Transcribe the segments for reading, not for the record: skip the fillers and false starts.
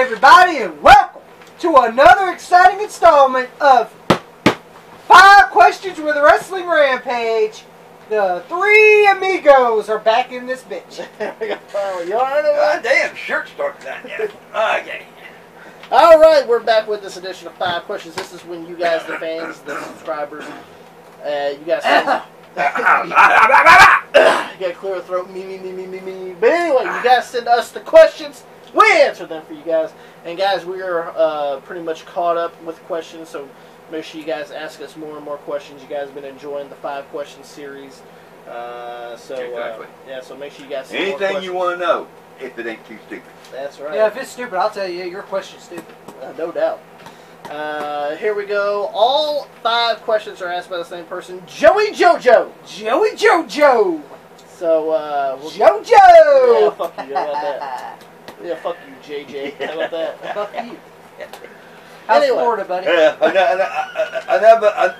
everybody, and welcome to another exciting installment of 5 Questions with a Wrestling Rampage. The 3 amigos are back in this bitch. God damn, shirt starts down there. Okay. Alright, we're back with this edition of 5 Questions. This is when you guys, the fans, the subscribers, you guys you gotta clear the throat, me. But anyway, you guys send us the questions. We answer them for you guys. And guys, we are pretty much caught up with questions, so make sure you guys ask us more and more questions. You guys have been enjoying the 5 question series. Exactly. Yeah, so make sure you guys send more anything questions. you want to know, if it ain't too stupid. That's right. Yeah, if it's stupid, I'll tell you, your question's stupid. No doubt. Here we go. All 5 questions are asked by the same person, Joey Jojo. Joey Jojo. So, Jojo. Yeah, fuck you. How about that? Yeah, fuck you, JJ. How about that? Fuck you. How's Anyway. Florida, buddy?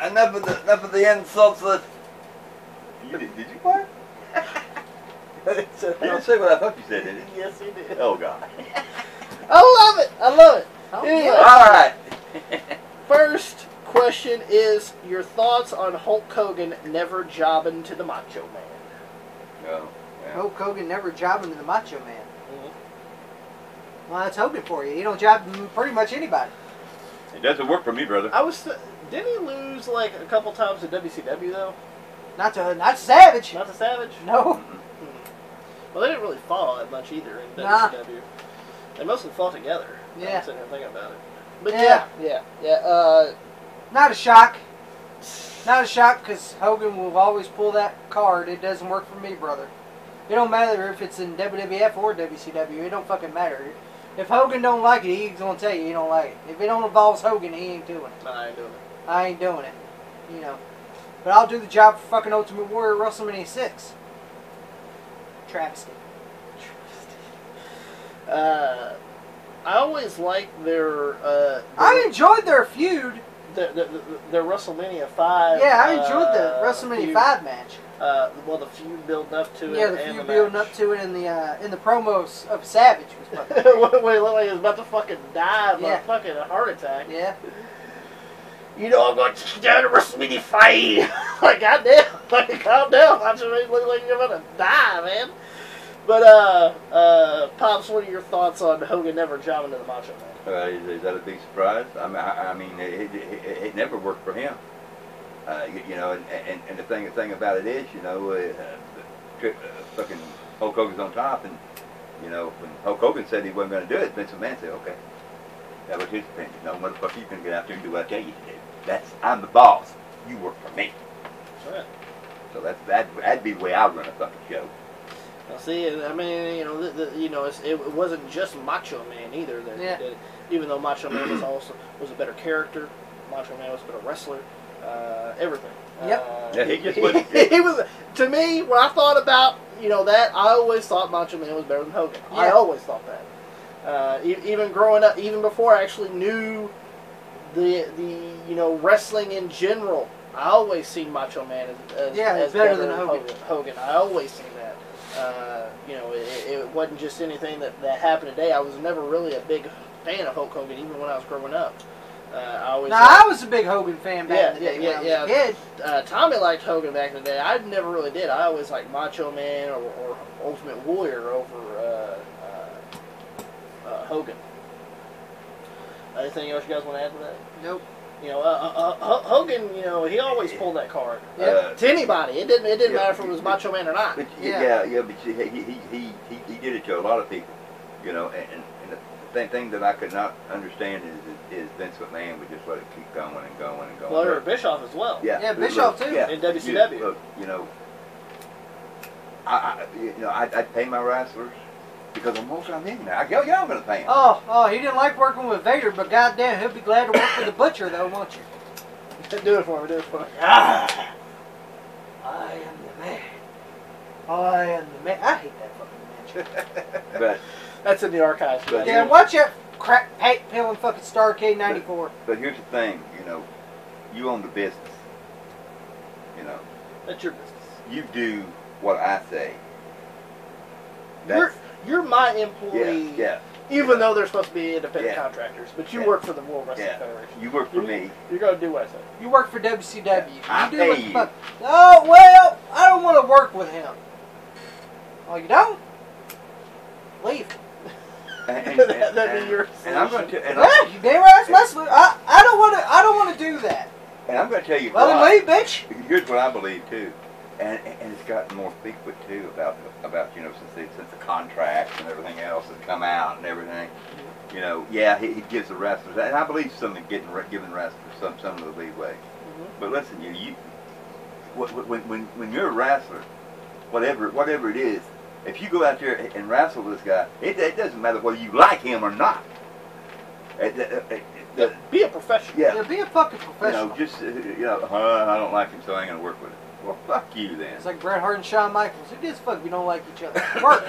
Enough of the insults that... Did you what? You didn't say what I thought you said, did you? Yes, he did. Oh, God. I love it. I love it. Oh, Anyway, yeah. All right. first question is your thoughts on Hulk Hogan never jobbing to the Macho Man. Oh, yeah. Hulk Hogan never jobbing to the Macho Man. Mhm. Well, that's Hogan for you. He don't job pretty much anybody. It doesn't work for me, brother. Didn't he lose like a couple times to WCW though? Not Savage. Not to Savage. No. Well, they didn't really fall all that much either in Nah. WCW. They mostly fought together. Yeah. I'm sitting here thinking about it. But Yeah. yeah. Not a shock. Not a shock, because Hogan will always pull that card. It doesn't work for me, brother. It don't matter if it's in WWF or WCW. It don't fucking matter. If Hogan don't like it, he's gonna tell you he don't like it. If it don't involve Hogan, he ain't doing it. No, I ain't doing it. I ain't doing it. You know. But I'll do the job for fucking Ultimate Warrior WrestleMania 6. Travesty. I always liked their I enjoyed their feud. their WrestleMania 5. Yeah, I enjoyed the WrestleMania feud. 5 match. Well, the feud building up to it. Yeah, the and feud the building match. up to it in the promos of Savage was fucking great. When he looked like he was about to fucking die of Yeah. a fucking heart attack. Yeah. You know I'm going to take you down to WrestleMania 5. Like, goddamn. Like, calm down. I just made it look like you're about to die, man. But, Pops, what are your thoughts on Hogan never jobbing to the Macho Man? Is that a big surprise? I mean, it never worked for him. You know, and the thing about it is, you know, fucking Hulk Hogan's on top, and you know, when Hulk Hogan said he wasn't going to do it, Vince McMahon said, "Okay, that was his opinion. No, motherfucker, you can get out there and do what I tell you to do. I'm the boss. You work for me." That's right. So that'd be the way I run a fucking show. Now, see, I mean, you know, it wasn't just Macho Man either. Yeah. Even though Macho Man was a better character, Macho Man was a better wrestler. Everything. Yep. Yeah, he just wasn't. He was, to me, when I thought about, you know, that, I always thought Macho Man was better than Hogan. Yeah. I always thought that. Even growing up, even before I actually knew the you know, wrestling in general, I always seen Macho Man as better than Hogan. I always seen that. You know, it wasn't just anything that happened today. I was never really a big fan of Hulk Hogan, even when I was growing up. I was a big Hogan fan back in the day when I was a kid. Tommy liked Hogan back in the day. I never really did. I always liked Macho Man or Ultimate Warrior over Hogan. Anything else you guys want to add to that? Nope. You know, Hogan, you know, he always pulled that card. Yeah. To anybody. It didn't matter if it was Macho Man or not. But, Yeah. but he did it to a lot of people, you know, and the thing that I could not understand is Vince McMahon would just let it keep going and going and going. Well, Bischoff as well. Yeah, Bischoff too. Yeah. In WCW. Look, you know, I'd pay my wrestlers because I'm multi-millionaire. I'm going to pay them. Oh, he didn't like working with Vader, but goddamn, he'll be glad to work with the Butcher, though, won't you? Do it for me. I am the man. I am the man. I hate that fucking match. But That's in the archives. But- Yeah, watch that crack paint peeling fucking Starrcade '94. But here's the thing, you know, you own the business. You know, That's your business. you do what I say. You're my employee. Yeah. Even though they're supposed to be independent Yeah. contractors, but you Yeah. work for the World Wrestling Yeah. Federation. You work for me. You're gonna do what I say. You work for WCW. I You do pay what the you. fuck. Oh, well, I don't want to work with him. Oh, you don't? Leave. That'd be your and I'm going solution. to. And Yeah, I'm, you damn right. That's my solution. I don't want to do that. and I'm going to tell you Well, why. then leave, bitch. Here's what I believe too, and it's gotten more frequent too about since the contracts and everything else has come out and everything. You know, yeah, he gives the wrestlers, and I believe some in giving wrestlers some of the leeway. But listen, when you're a wrestler, whatever it is, if you go out there and wrestle this guy, it doesn't matter whether you like him or not. Be a professional. Yeah. Yeah, be a fucking professional. I don't like him, so I ain't gonna work with him. Well, fuck you then. It's like Bret Hart and Shawn Michaels. Who gives a fuck if you don't like each other? Work.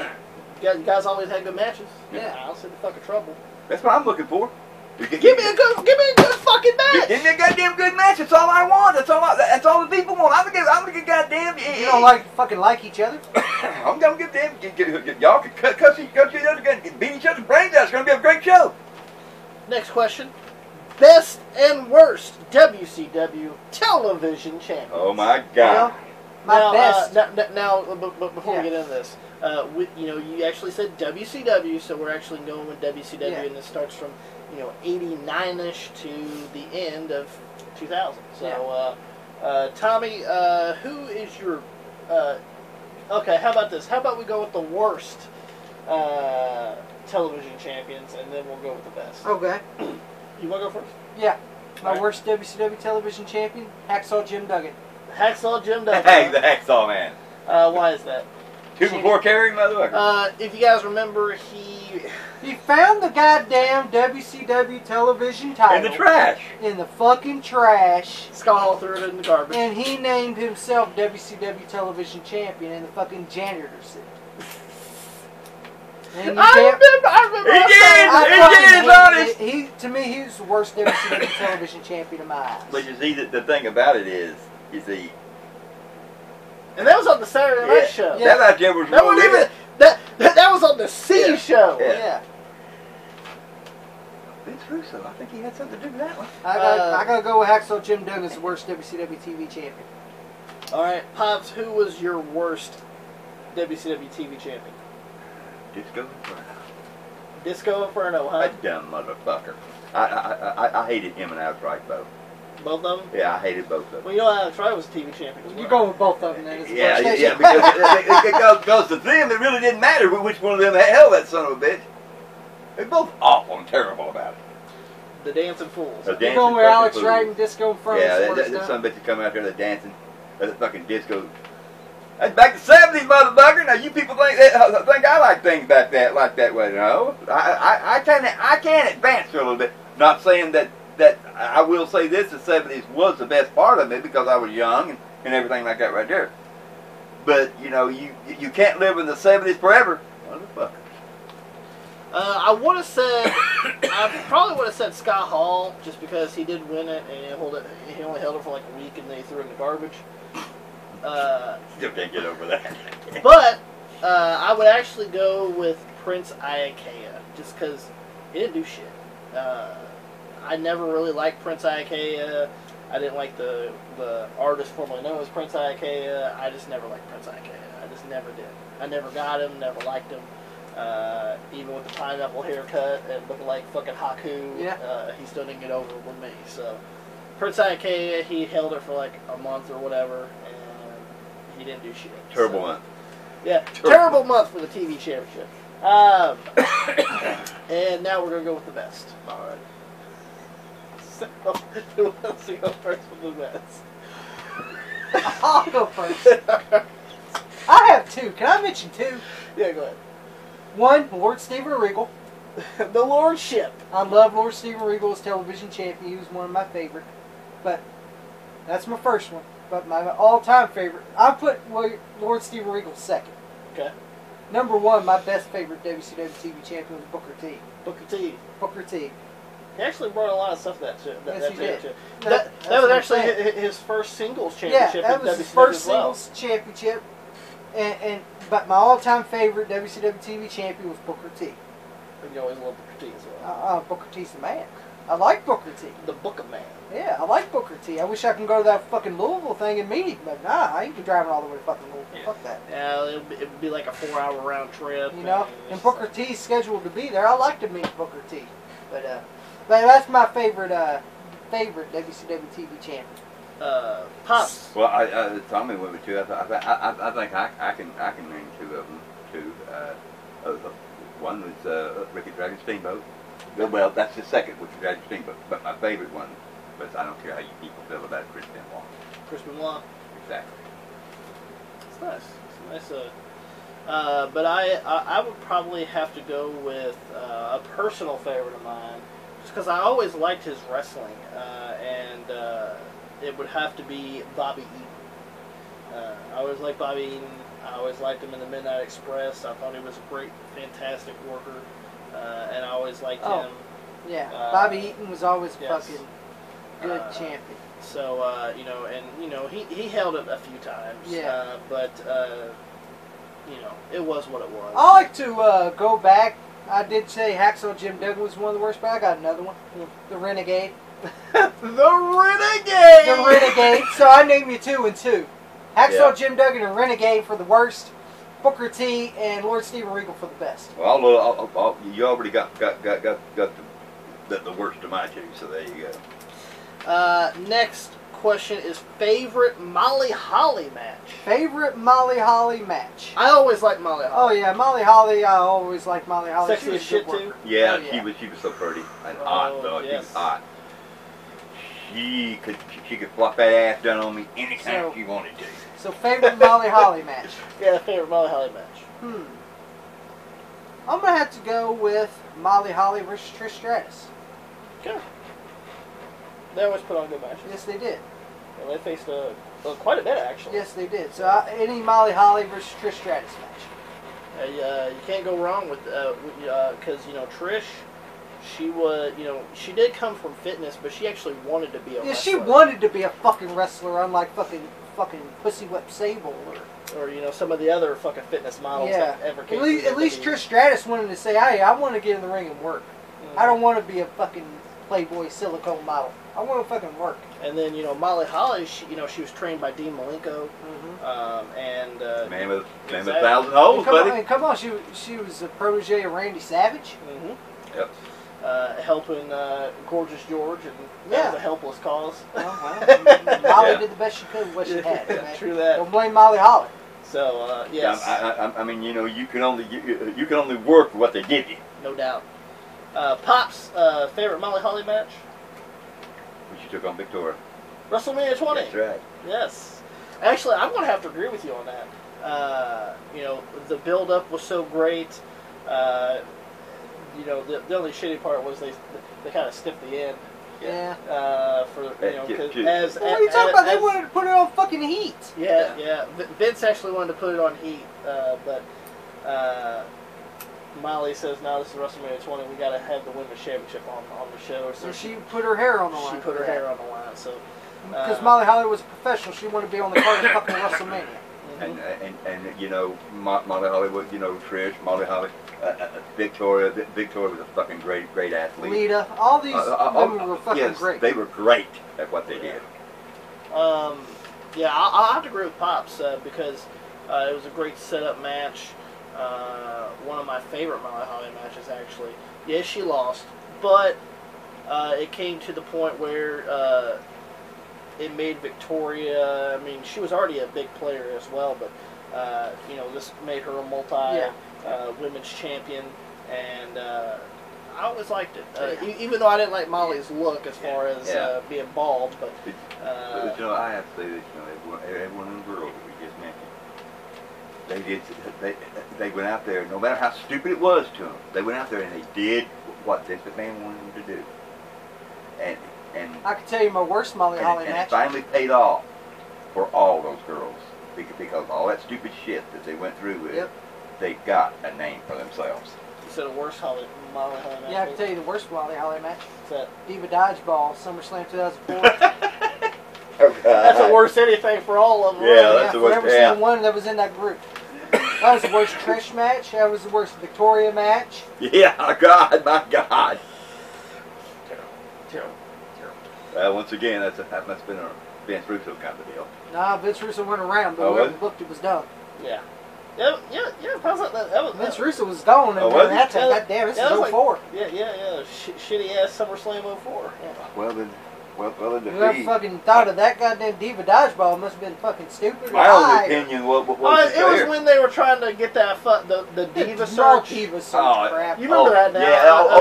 You guys always had good matches. Yeah. I'll see the fucking trouble. That's what I'm looking for. Give me a good fucking match. Give me a goddamn good match. That's all I want. That's all the people want. I'm gonna get goddamn. You don't fucking like each other? I'm gonna get them. Y'all can cut each other, beat each other's brains out. It's gonna be a great show. Next question. Best and worst WCW television champions. Oh my God. My best. Before we get into this, you actually said WCW, so we're actually going with WCW, Yeah. and this starts from 89ish to the end of 2000. So, Tommy, who is your? Okay, how about this? How about we go with the worst television champions, and then we'll go with the best. Okay. You want to go first? Yeah. My Alright. worst WCW television champion, Hacksaw Jim Duggan. Hacksaw Jim Duggan. Hey, the Hacksaw Man. Why is that? Two before carrying, motherfucker. If you guys remember, he found the goddamn WCW television title In the trash. in the fucking trash, Scott Hall threw it in the garbage. and he named himself WCW television champion, and the fucking janitor said. And I remember. He did. He to me, he was the worst WCW television champion in my eyes. But you see, the thing about it is, you see, And that was on the Saturday Night Show. Yeah. that out there was That wasn't even that was on the C Yeah. Show. Yeah. Yeah. Vince Russo, I think he had something to do with that one. I gotta go with Hacksaw Jim Duggan as the worst WCW TV champion. All right, Pops. Who was your worst WCW TV champion? Disco Inferno. Disco Inferno, huh? That dumb motherfucker. I hated him and Outright both. Both of them. Yeah, I hated both of them. Well, Alex Wright was a TV champion as well. You go with both of them then. As the Yeah, worst yeah, station. because it goes to them, it really didn't matter which one of them held that son of a bitch. They're both awful and terrible about it. The Dancing Fools. The You're going with Alex Wright and Disco Inferno. Yeah, as the that worst, son of a bitch that come out there, they're dancing, the fucking disco. That's back to the 70s, motherfucker. Now you people think I like things like that way. No, I can advance to a little bit. Not saying that I will say this: the 70s was the best part of it because I was young and everything like that right there. But you can't live in the 70s forever, motherfucker. I would have said, I probably would have said Scott Hall just because he did win it and he only held it for like a week and then he threw it in the garbage. Still can't get over that. But I would actually go with Prince Iakea just because he didn't do shit. I never really liked Prince Iakea. I didn't like the artist formerly known as Prince Iakea. I just never liked Prince Iakea. I just never did. I never got him, never liked him. Even with the pineapple haircut and looking like fucking Haku, he still didn't get over with me. So Prince Iakea, he held it for like a month or whatever, and he didn't do shit. Terrible month. Yeah, terrible month for the TV championship. And now we're gonna go with the best. All right. So, who wants to go first with the best? I'll go first. I have two. Can I mention two? Yeah, go ahead. One, Lord Steven Regal. The Lordship. I love Lord Steven Regal as television champion. He was one of my favorite. But that's my first one. But my all-time favorite, I put Lord Steven Regal second. Okay. Number one, my best favorite WCW TV champion was Booker T. Booker T. Booker T. He actually brought a lot of stuff Yes, he did. did. That That's was what I'm actually saying. his first singles Yeah, championship that in was his WCW first as well. singles championship. But my all-time favorite WCW TV champion was Booker T. you always love Booker T as well? Booker T's the man. I like Booker T. The Book of Man. Yeah, I like Booker T. I wish I could go to that fucking Louisville thing and meet him, but nah, I ain't be driving all the way to fucking Louisville. Yeah. Fuck that. Yeah, it would be like a 4-hour round trip. You know, and Booker T's scheduled to be there. I like to meet Booker T. But that's my favorite WCW TV champion. Pops. Well, Tommy went with two. I think I can name two of them too. One was Ricky Dragon Steamboat. Well, that's the second, Ricky Dragon Steamboat. But my favorite one, but I don't care how you people feel about it, Chris Benoit. Chris Benoit. Exactly. It's nice. It's nice. But I would probably have to go with a personal favorite of mine, just because I always liked his wrestling, and it would have to be Bobby Eaton. I always liked Bobby Eaton. I always liked him in the Midnight Express. I thought he was a great, fantastic worker, and I always liked him. Yeah, Bobby Eaton was always yes. fucking good champion. So he held it a few times. Yeah. But it was what it was. I like to go back. I did say Hacksaw Jim Duggan was one of the worst, but I got another one. The Renegade. The Renegade! The Renegade. So I named you 2 and 2. Hacksaw Yeah. Jim Duggan and Renegade for the worst. Booker T and Lord Steven Regal for the best. Well, you already got the worst of my two, so there you go. Next question is favorite Molly Holly match. Favorite Molly Holly match. I always liked Molly Oh Holly. yeah, Molly Holly. I always liked Molly Holly. Sexy She was as a shit good too. worker. Yeah, Oh, yeah. she was so pretty and Oh, hot though. She yes. was hot. She could flop that ass down on me anytime she wanted to. So favorite Molly Holly match. Yeah, favorite Molly Holly match. I'm gonna have to go with Molly Holly versus Trish Stratus. Okay. They always put on good matches. Yes, they did. And they faced quite a bit actually. Yes, they did. So any Molly Holly versus Trish Stratus match. You can't go wrong with because Trish, she was she did come from fitness, but she actually wanted to be a Yeah, wrestler. she wanted to be a fucking wrestler, unlike fucking Pussy Whip Sable or some of the other fucking fitness models that ever came. At least Trish Stratus wanted to say, "Hey, I want to get in the ring and work. I don't want to be a fucking Playboy silicone model. I want to fucking work." And then Molly Holly, she was trained by Dean Malenko, and Man with 1,000 holes, buddy. Come on, she was a protege of Randy Savage. Yep. Helping Gorgeous George and Yeah. the helpless cause. Well, Molly Yeah. did the best she could with what she had. Man. True that. Don't blame Molly Holly. So yes, I mean, you can only work with what they give you. no doubt. Pop's favorite Molly Holly match? When she took on Victoria. WrestleMania 20. That's right. Yes. Actually, I'm going to have to agree with you on that. The build-up was so great. The only shitty part was they kind of stiffed the end. Yeah. What What are you talking about? They wanted to put it on fucking Heat. Yeah. Vince actually wanted to put it on Heat, but Molly says, "No, this is WrestleMania 20. We got to have the women's championship on the show." So she put her hair on the line. She put her hair on the line. So because Molly Holly was a professional, she wanted to be on the card of fucking WrestleMania. And Molly Holly was Trish, Molly Holly, Victoria. Victoria was a fucking great athlete. Lita, all these women were fucking yes, great. they were great at what they did. I'll have to agree with Pops because it was a great setup match. One of my favorite Molly Holly matches, actually. Yes, she lost, but it came to the point where it made Victoria. I mean, she was already a big player as well, but this made her a women's champion, and I always liked it. Even though I didn't like Molly's look as far as being bald, but I have to say that everyone in the world that we just mentioned, they went out there. No matter how stupid it was to them, they went out there and they did what Vince McMahon wanted them to do. And I can tell you my worst Molly Holly and match. it finally paid off for all those girls because all that stupid shit that they went through with, they got a name for themselves. you said a worse Molly Holly match. Yeah, I can tell you the worst Molly Holly match. What's that? Diva Dodgeball, SummerSlam 2004. Oh, God. That's the worst anything for all of them. Yeah, that's the for worst. every single one that was in that group. That was the worst Trish match. That was the worst Victoria match. Yeah, God, my God. Terrible. Once again, that must have been a Vince Russo kind of deal. Nah, Vince Russo went around, but Oh, whoever was it? booked it was done. Yeah. Yeah. How's that was Vince Russo was gone, and was that's he? God damn, this is was like- 04. Yeah. Shitty ass SummerSlam 04. Yeah. Well, then the Whoever fucking thought of that goddamn Diva Dodgeball must have been fucking stupid. my only opinion was It was when they were trying to get that the Diva search. Diva search crap. You remember that now?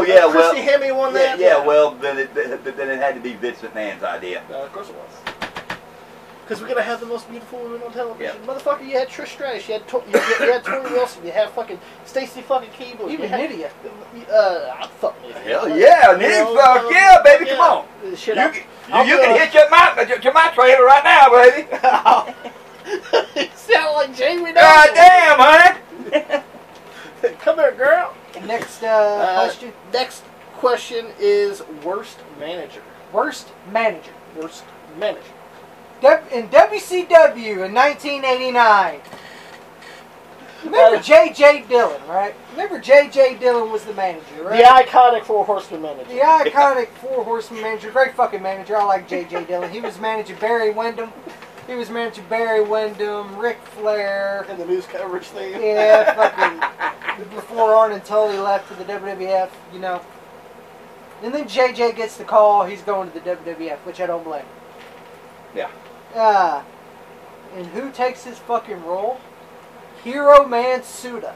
Yeah, yeah. Christy Hemme won that. Yeah. Well, then it had to be Vince McMahon's idea. Of course it was. Because we're gonna have the most beautiful women on television. Yep. Motherfucker, you had Trish Stratus, you had Tori Wilson, you had fucking Stacey fucking Keebler. Even Nydia. I'm fucking Nydia. Hell yeah, Nick, fuck yeah, baby, come on. Shit, You can hit your my trailer right now, baby. You sound like Jamie Dolan. God damn, honey. Come here, girl. Next question. Next question is worst manager. Worst manager. Worst manager. In WCW in 1989. Remember J.J. Dillon, right? Remember J.J. Dillon was the manager, right? The iconic Four Horsemen manager. The iconic Four Horsemen manager. Great fucking manager. I like J.J. Dillon. He was managing Barry Windham. Ric Flair. And the news coverage thing. Yeah, fucking before Arn and Tully left to the WWF, you know. And then JJ gets the call, he's going to the WWF, which I don't blame. Yeah. And who takes his fucking role? Hiro Matsuda.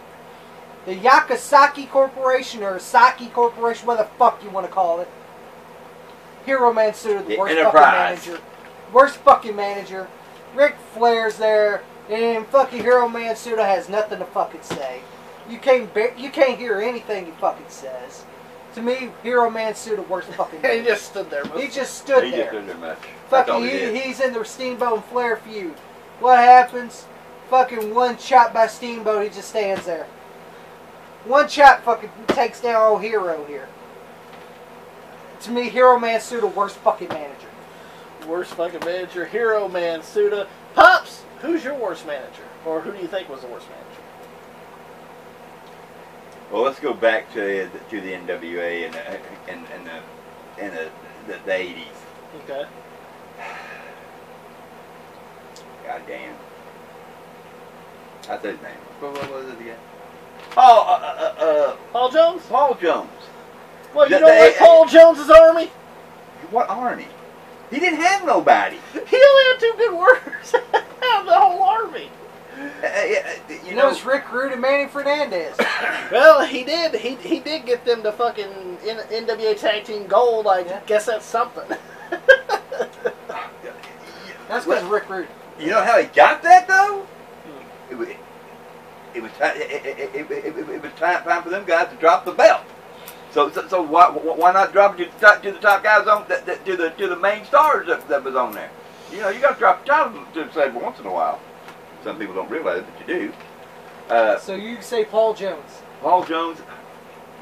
The Yakasaki Corporation, or Saki Corporation, whatever the fuck you want to call it. Hiro Matsuda, the worst fucking manager. Worst fucking manager. Ric Flair's there, and fucking Hiro Matsuda has nothing to fucking say. You can't hear anything he fucking says. To me, Hiro Matsuda, worst fucking manager. He just stood there. He just stood there. He just stood there much. Fucking, he's in the Steamboat and Flair feud. What happens? Fucking one chop by Steamboat, he just stands there. One chop fucking takes down old Hero here. To me, Hiro Matsuda, worst fucking manager. Worst fucking manager, Hiro Matsuda. Pops, who's your worst manager? Or who do you think was the worst manager? Well, let's go back to the NWA in the 80s. Okay. God damn. I said his name. What was it again? Paul Jones? Paul Jones. Well, you know what Paul Jones's army? What army? He didn't have nobody. He only had two good workers out of the whole army. You know, it's Rick Rude and Manny Fernandez. Well, he did. He did get them to fucking NWA Tag Team Gold. I guess that's something. That's because of Rick Rude. You know how he got that though? It was time for them guys to drop the belt. So why not drop it to the top guys on to the main stars that was on there? You know, you got to drop the title to say once in a while. Some people don't realize it, but you do. So you say Paul Jones? Paul Jones,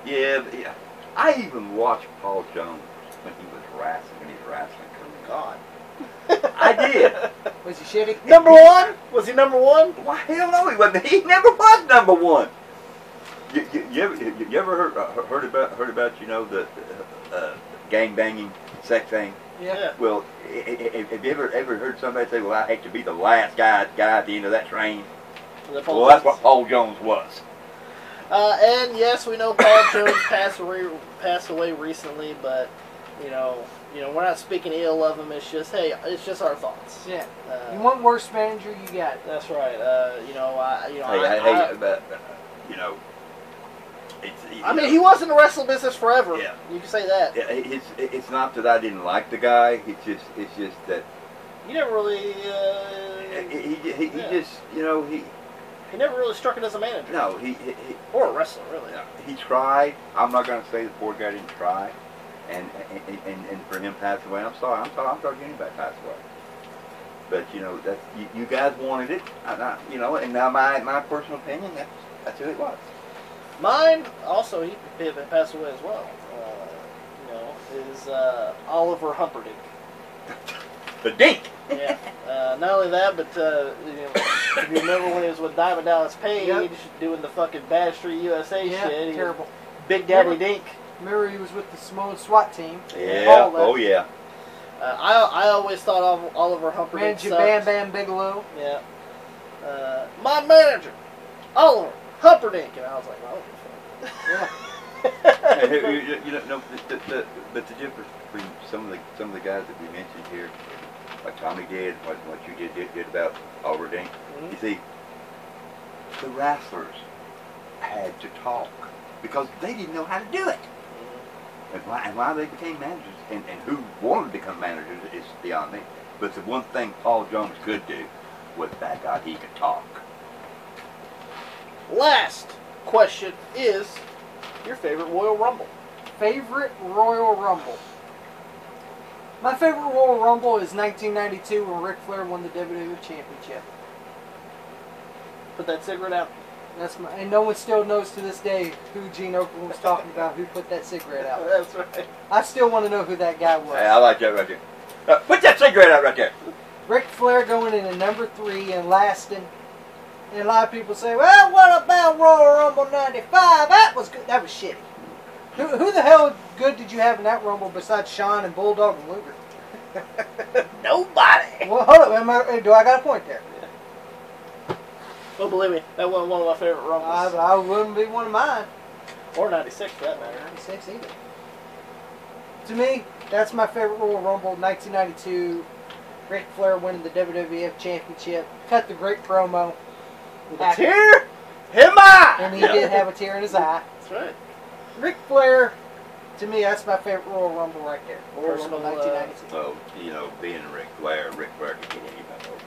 yeah. I even watched Paul Jones when he was wrestling. Oh, God. I did. Was he shitty? Number one? Was he number one? Why, hell no, he wasn't. He never was number one. You ever heard about you know the gang banging sex thing? Yeah. Well, have you ever heard somebody say, "Well, I hate to be the last guy at the end of that train"? Well, that's what Paul Jones was. And yes, we know Paul Jones passed away recently, but you know, we're not speaking ill of him. It's just, hey, it's just our thoughts. Yeah. You want worst manager, you got it. That's right. I mean, he was in the wrestling business forever. Yeah. You can say that. Yeah, it's not that I didn't like the guy. It's just that you never really. He just, you know, he never really struck it as a manager. No, he or a wrestler, really. No, he tried. I'm not going to say the poor guy didn't try, and for him passing away, I'm sorry anybody passed away. But you know, that you guys wanted it, you know, and now my personal opinion, that's who it was. Mine also, he passed away as well. Is Oliver Humperdinck. The Dink. Yeah. Not only that, but if you remember when he was with Diamond Dallas Page doing the fucking Bad Street USA shit. Terrible. Big Daddy Dink. Remember he was with the Samoan SWAT team. Yeah. Oh yeah. I always thought Oliver Humperdinck Manager Bam Bam Bigelow. Yeah. My manager, Oliver Humperdinck, and I was like, oh. Yeah. You know, the difference between some of the guys that we mentioned here, like Tommy did, what you did about Oliver Dink. Mm-hmm. You see, the wrestlers had to talk because they didn't know how to do it. Mm-hmm. And why they became managers and who wanted to become managers is beyond me. But the one thing Paul Jones could do was that guy, he could talk. Last question is your favorite Royal Rumble. Favorite Royal Rumble. My favorite Royal Rumble is 1992 when Ric Flair won the WWE Championship. Put that cigarette out. And no one still knows to this day who Gene Okerlund was talking about, who put that cigarette out. That's right. I still want to know who that guy was. Hey, I like that right there. Put that cigarette out right there. Ric Flair going in at number 3 and lasting. And a lot of people say, well, what about Royal Rumble 95? That was good. That was shitty. Who the hell good did you have in that Rumble besides Shawn and Bulldog and Luger? Nobody. Well, hold up. Do I got a point there? Well, believe me, that wasn't one of my favorite Rumbles. I wouldn't be one of mine. Or 96 for that matter. 96 either. To me, that's my favorite Royal Rumble, 1992. Ric Flair winning the WWF Championship. Cut the great promo. With a tear in my eye. And he did have a tear in his eye. That's right. Ric Flair, to me, that's my favorite Royal Rumble right there. Royal Personal, Rumble 1992. So, you know, being Ric Flair could get anybody over.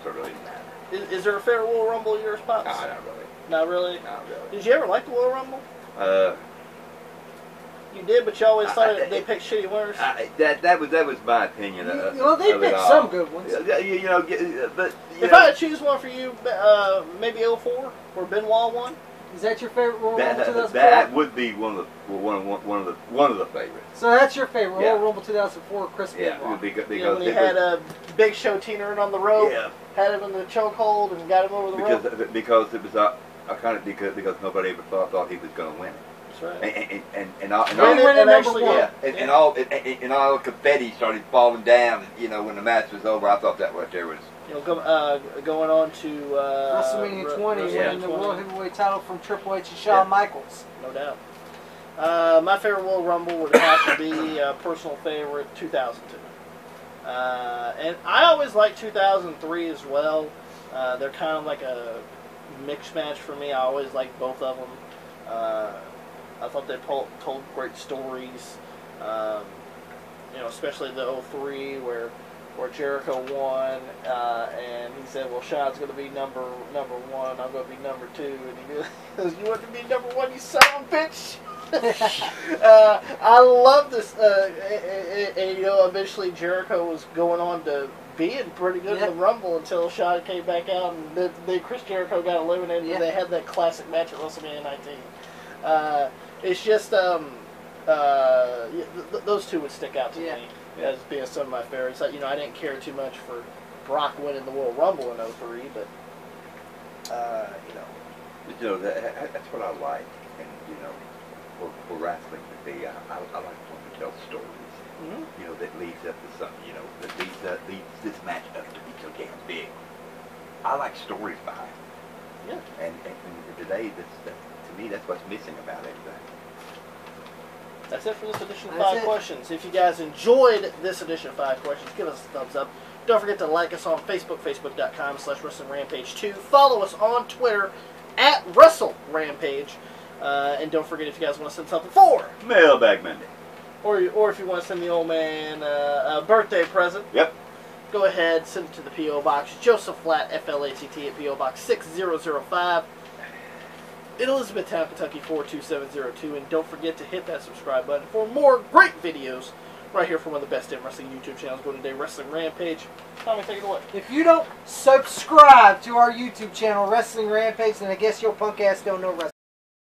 So it really doesn't matter. Is there a favorite Royal Rumble of yours, Pops? No, not really. Not really? Not really. Did you ever like the Royal Rumble? You did, but you always thought they picked shitty winners. That was my opinion. Well, they picked some good ones. You know, but if I had to choose one for you, maybe 04, where Benoit won. Is that your favorite Royal Rumble 2004? That would be one of the favorites. So that's your favorite Royal Rumble 2004, Chris Benoit. Yeah, it would be because when he had a Big Show teetering on the rope, had him in the chokehold, and got him over the rope. Because it was because nobody ever thought he was going to win it. That's right. And all confetti started falling down. You know, when the match was over, I thought that right there was. You know, going on to WrestleMania 20, winning the World Heavyweight title from Triple H and Shawn Michaels. No doubt. My favorite Royal Rumble would have to be personal favorite 2002. And I always liked 2003 as well. They're kind of like a mixed match for me. I always liked both of them. I thought they told great stories. You know, especially the 03 where Jericho won, and he said, "Well, Sean's going to be number one. I'm going to be number 2." And he goes, "You want to be number 1, you son of a bitch." I love this. And, you know, eventually Jericho was going on to being pretty good in the Rumble until Shawn came back out, and then Chris Jericho got eliminated. And they had that classic match at WrestleMania 19. It's just those two would stick out to me as being some of my favorites. You know, I didn't care too much for Brock winning the Royal Rumble in 03, but you know, that's what I like, and you know, for wrestling to be, I like when we tell stories. Mm-hmm. You know, that leads up to something. You know, that leads this match up to be so damn big. I like stories behind it. Yeah. And today, to me, that's what's missing about everything. That's it for this edition of 5 Questions. If you guys enjoyed this edition of 5 Questions, give us a thumbs up. Don't forget to like us on Facebook, facebook.com/WrestlingRampage2. Follow us on Twitter @WrestleRampage. And don't forget, if you guys want to send something for Mailbag Monday, or if you want to send the old man a birthday present, go ahead, send it to the P.O. Box, Joseph Flatt, Flatt, at P.O. Box 6005. in Elizabethtown, Kentucky 42702. And don't forget to hit that subscribe button for more great videos right here from one of the best in wrestling YouTube channels. Go today, Wrestling Rampage. Tommy, take it away. If you don't subscribe to our YouTube channel, Wrestling Rampage, then I guess your punk ass don't know wrestling.